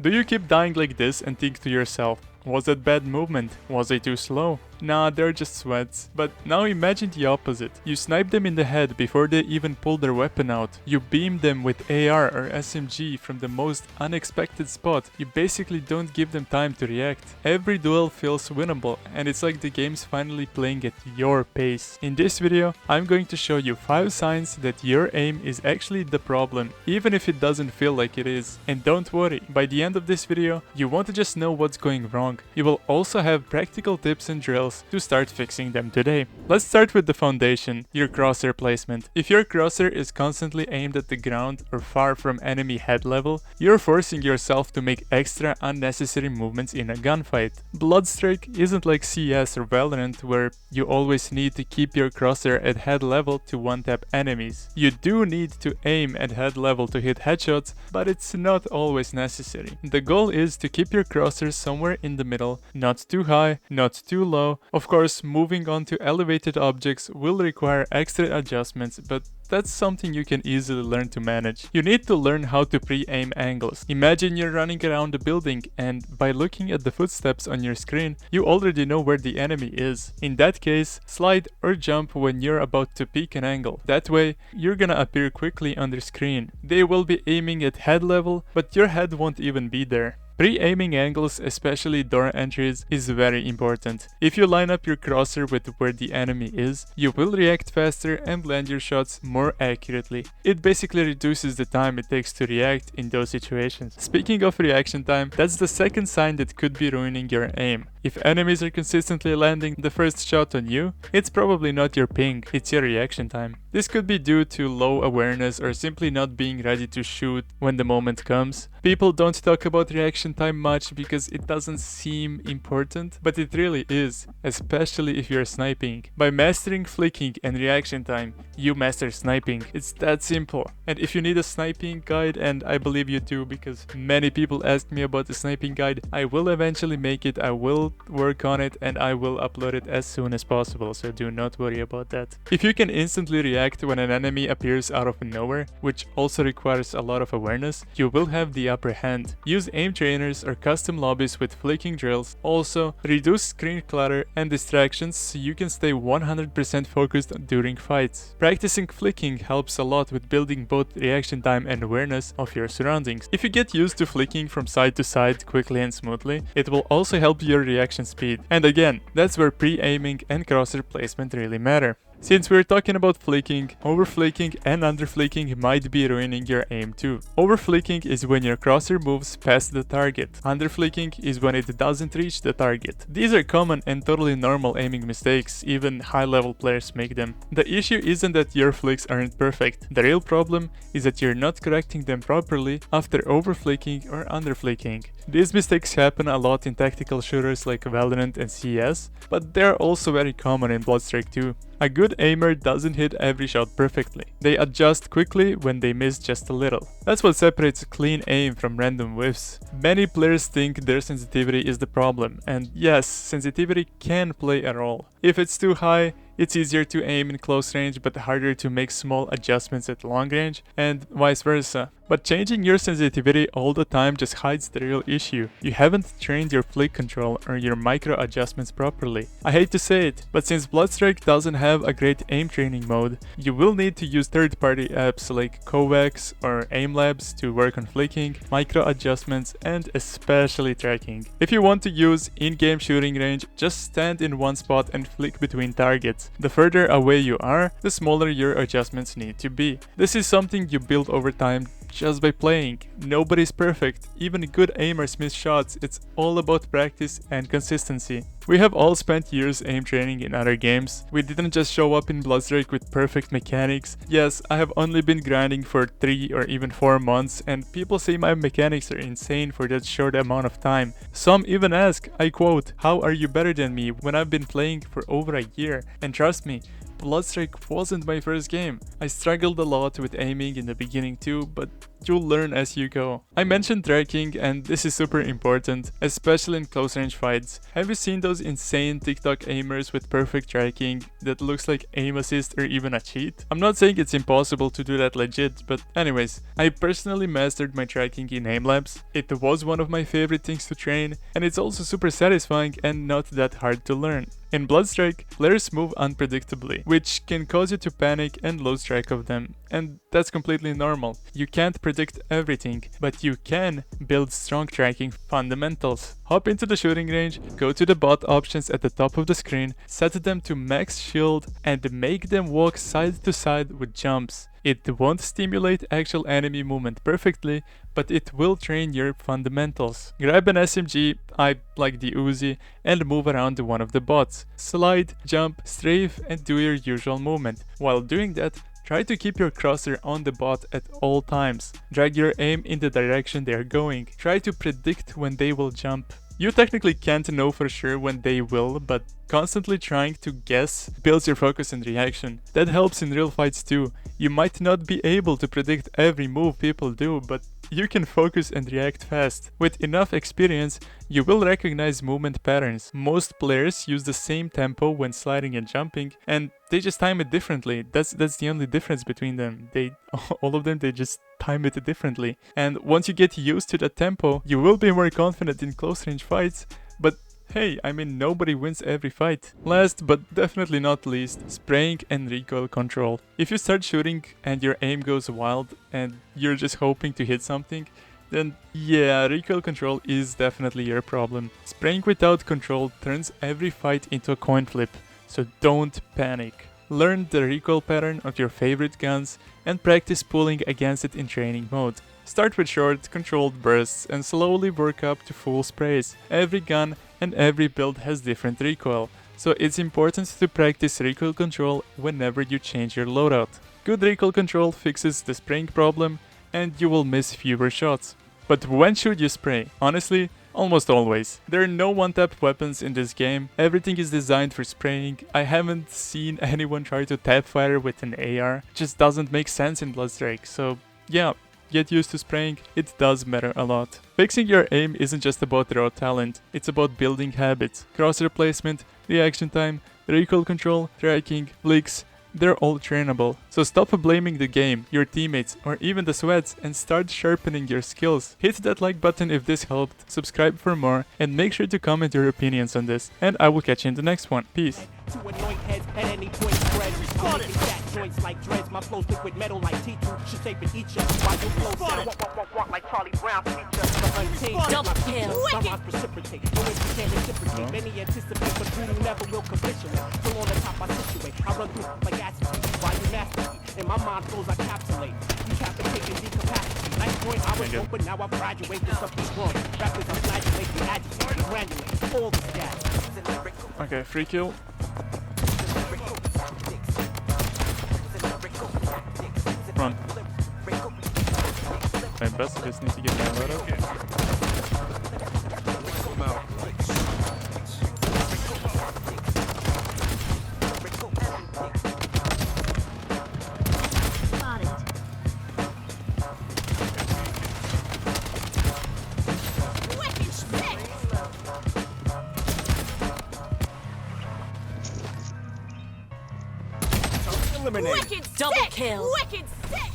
Do you keep dying like this and think to yourself, was that bad movement? Was I too slow? Nah, they're just sweats. But now imagine the opposite. You snipe them in the head before they even pull their weapon out. You beam them with AR or SMG from the most unexpected spot. You basically don't give them time to react. Every duel feels winnable, and it's like the game's finally playing at your pace. In this video, I'm going to show you 5 signs that your aim is actually the problem, even if it doesn't feel like it is. And don't worry, by the end of this video, you won't just know what's going wrong. You will also have practical tips and drills to start fixing them today. Let's start with the foundation, your crosshair placement. If your crosshair is constantly aimed at the ground or far from enemy head level, you're forcing yourself to make extra unnecessary movements in a gunfight. Bloodstrike isn't like CS or Valorant where you always need to keep your crosshair at head level to one-tap enemies. You do need to aim at head level to hit headshots, but it's not always necessary. The goal is to keep your crosshair somewhere in the middle, not too high, not too low. Of course, moving on to elevated objects will require extra adjustments, but that's something you can easily learn to manage. You need to learn how to pre-aim angles. Imagine you're running around a building and by looking at the footsteps on your screen, you already know where the enemy is. In that case, slide or jump when you're about to peek an angle. That way, you're gonna appear quickly on their screen. They will be aiming at head level, but your head won't even be there. Pre-aiming angles, especially door entries, is very important. If you line up your crosshair with where the enemy is, you will react faster and land your shots more accurately. It basically reduces the time it takes to react in those situations. Speaking of reaction time, that's the second sign that could be ruining your aim. If enemies are consistently landing the first shot on you, it's probably not your ping, it's your reaction time. This could be due to low awareness or simply not being ready to shoot when the moment comes. People don't talk about reaction time much because it doesn't seem important, but it really is, especially if you're sniping. By mastering flicking and reaction time, you master sniping. It's that simple. And if you need a sniping guide, and I believe you do because many people asked me about the sniping guide, I will eventually make it, I will work on it, and I will upload it as soon as possible, so do not worry about that. If you can instantly react when an enemy appears out of nowhere, which also requires a lot of awareness, you will have the upper hand. Use aim trainers or custom lobbies with flicking drills. Also, reduce screen clutter and distractions so you can stay 100% focused during fights. Practicing flicking helps a lot with building both reaction time and awareness of your surroundings. If you get used to flicking from side to side quickly and smoothly, it will also help your reaction speed. And again, that's where pre-aiming and crosshair placement really matter. Since we're talking about flicking, overflicking and underflicking might be ruining your aim too. Overflicking is when your crosshair moves past the target. Underflicking is when it doesn't reach the target. These are common and totally normal aiming mistakes, even high-level players make them. The issue isn't that your flicks aren't perfect. The real problem is that you're not correcting them properly after overflicking or underflicking. These mistakes happen a lot in tactical shooters like Valorant and CS, but they're also very common in Bloodstrike too. A good aimer doesn't hit every shot perfectly. They adjust quickly when they miss just a little. That's what separates a clean aim from random whiffs. Many players think their sensitivity is the problem, and yes, sensitivity can play a role. If it's too high, it's easier to aim in close range but harder to make small adjustments at long range, and vice versa. But changing your sensitivity all the time just hides the real issue. You haven't trained your flick control or your micro adjustments properly. I hate to say it, but since Bloodstrike doesn't have a great aim training mode, you will need to use third-party apps like Kovacs or Aimlabs to work on flicking, micro adjustments, and especially tracking. If you want to use in-game shooting range, just stand in one spot and flick between targets. The further away you are, the smaller your adjustments need to be. This is something you build over time just by playing. Nobody's perfect, even good aimers miss shots. It's all about practice and consistency. We have all spent years aim training in other games. We didn't just show up in Bloodstrike with perfect mechanics. Yes, I have only been grinding for 3 or even 4 months, and people say my mechanics are insane for that short amount of time. Some even ask, I quote, "How are you better than me?" when I've been playing for over a year. And trust me, Bloodstrike wasn't my first game. I struggled a lot with aiming in the beginning too, but you'll learn as you go. I mentioned tracking, and this is super important, especially in close range fights. Have you seen those insane TikTok aimers with perfect tracking that looks like aim assist or even a cheat? I'm not saying it's impossible to do that legit, but anyways, I personally mastered my tracking in aim labs. It was one of my favorite things to train, and it's also super satisfying and not that hard to learn. In Bloodstrike, players move unpredictably, which can cause you to panic and lose track of them, and that's completely normal. You can't predict everything, but you can build strong tracking fundamentals. Hop into the shooting range, go to the bot options at the top of the screen, set them to max shield, and make them walk side to side with jumps. It won't stimulate actual enemy movement perfectly, but it will train your fundamentals. Grab an SMG, I like the Uzi, and move around one of the bots. Slide, jump, strafe, and do your usual movement. While doing that, try to keep your crosshair on the bot at all times. Drag your aim in the direction they are going. Try to predict when they will jump. You technically can't know for sure when they will, but constantly trying to guess builds your focus and reaction. That helps in real fights too. You might not be able to predict every move people do, but you can focus and react fast. With enough experience, you will recognize movement patterns. Most players use the same tempo when sliding and jumping, and they just time it differently. That's the only difference between them. All of them just time it differently. And once you get used to that tempo, you will be more confident in close range fights, but hey, I mean, nobody wins every fight. Last but definitely not least, spraying and recoil control. If you start shooting and your aim goes wild and you're just hoping to hit something, then yeah, recoil control is definitely your problem. Spraying without control turns every fight into a coin flip, so don't panic. Learn the recoil pattern of your favorite guns and practice pulling against it in training mode. Start with short, controlled bursts and slowly work up to full sprays. Every gun and every build has different recoil, so it's important to practice recoil control whenever you change your loadout. Good recoil control fixes the spraying problem and you will miss fewer shots. But when should you spray? Honestly, almost always. There are no one-tap weapons in this game, everything is designed for spraying. I haven't seen anyone try to tap fire with an AR, it just doesn't make sense in Bloodstrike, so yeah. Get used to spraying, it does matter a lot. Fixing your aim isn't just about raw talent, it's about building habits. Crosshair placement, reaction time, recoil control, tracking, flicks, they're all trainable. So stop blaming the game, your teammates, or even the sweats and start sharpening your skills. Hit that like button if this helped, subscribe for more, and make sure to comment your opinions on this. And I will catch you in the next one. Peace. To anoint heads at any point spread. I'm making fat joints like dreads. My flow's liquid metal like T2. Should shape and eat ya. While you flow down, walk like Charlie Brown feature. The untamed, double kill. Some rhymes precipitate. No way you can't reciprocate. Many anticipate, but voodoo never will capitulate. Still on the top, I situate. I run through like acid. While you masturbate. In my mind flows, I capsulate. Decapitate and decapacitate. Nice point, I was broke, but now I graduate to something wrong. Rappers, I flagellate, you agitate, you granulate. All this gas. Okay, free kill. Run. My best just need to get my load up. Eliminate. Wicked double kill. Wicked sick.